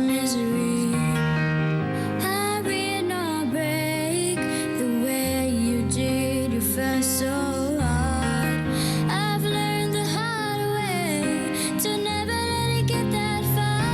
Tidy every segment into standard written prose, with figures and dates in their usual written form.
misery. I read no break the way you did your first so hard. I've learned the hard way to never let it get that far.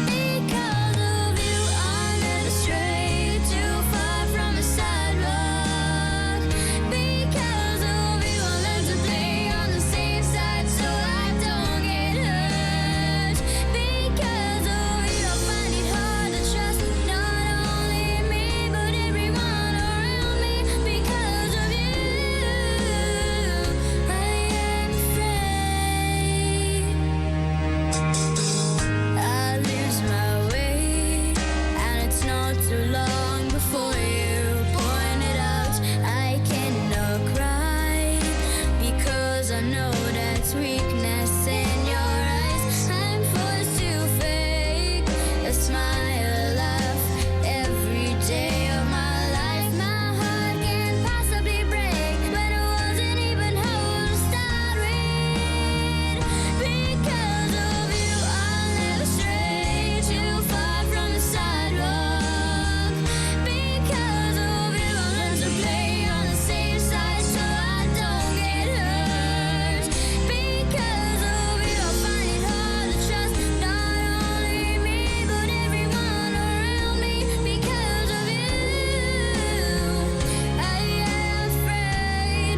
Because of you, I'll never stray too far from the sidewalk. Because of you, I learned to play on the safe side so I don't get hurt. Because of you, I find it hard to trust not only me but everyone around me. Because of you, I am afraid I lose my way, and it's not too long before you point it out. I cannot cry because I know that's weakness in your eyes. I'm forced to fake a smile, laugh every day of my life. My heart can't possibly break when it wasn't even whole to start with. Because of you, I'll never stray too far from the sidewalk. Because of you, I learned to play on the safe side so I don't get hurt. Because of you, I find it hard to trust not only me but everyone around me. Because of you, I am afraid.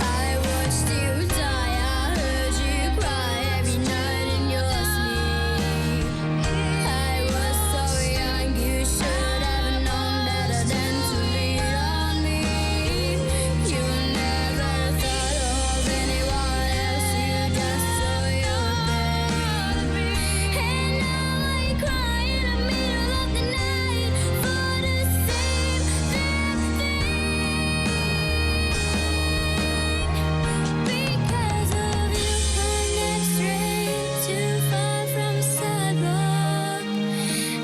I watched you die, I heard you cry every night in your sleep. I was so young, you should have known better than to lean on me. You never thought of anyone else, you just saw your pain. And now I cry in the middle of the night for the same damn thing. Because of you, I never strayed too far from the sidewalk.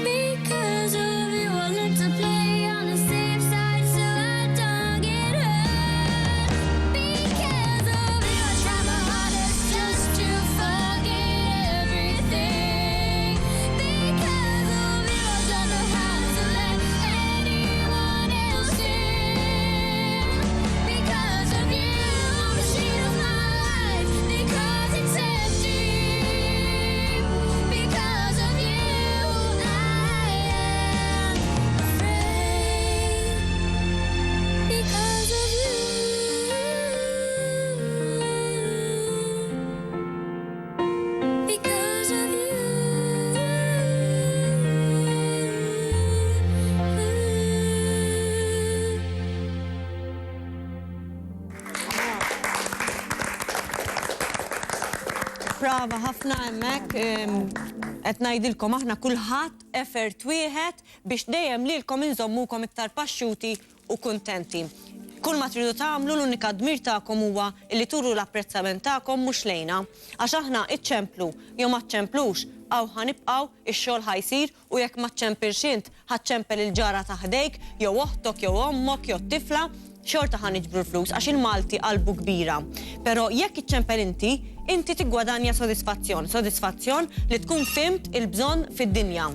Because of you, I learned to play on the safe side so I don't get hurt. Because of you, I try my hardest just to forget everything. Because of you, I don't know how to let anyone else in. Because of you, I'm the sheet of my life because it's empty. Because of you, I am afraid. Because of you. Because of you. Brava ħafna hemmhekk qed ngħidilkom aħna kulħadd effort wieħed biex dejjem lilkom inżommukom iktar paxxuti u kuntenti. Kull ma tridu tagħmlu l-unika dmir tagħkom huwa li turu l-apprezzament tagħkom mhux lejna. Għax aħna iċċemplu jew ma ċċemplux aw ħanibqgħu ix-xogħol ħajsir u jekk ma ċċempilx int ħaċċempel il-ġara ta' ħdejk jew oħtok jew ommok jew tifla xorta ħaniġbru l-flus għax il-Malti qalbu kbira. Però jekk iċċempel inti tiggwadanja sodisfazzjon li tkun fimt il-bżonn fid-dinja.